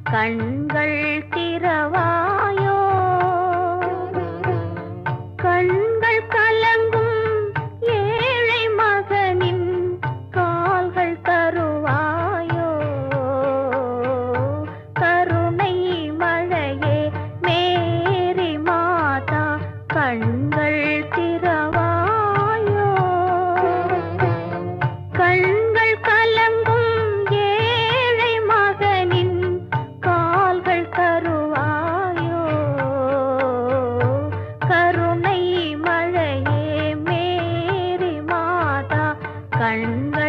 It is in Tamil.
கண்கள் திறவாயோ கண்கள் கலங்கும் ஏழை மகனின் கால்கள் தருவாயோ கருணை மழையே மேரி மாதா கண்கள் திறவாயோ கண்கள் கலங்கும் ஏழை மகனின் கால்கள் தருவாயோ கருணை மழையே மேரி மாதா கண்கள்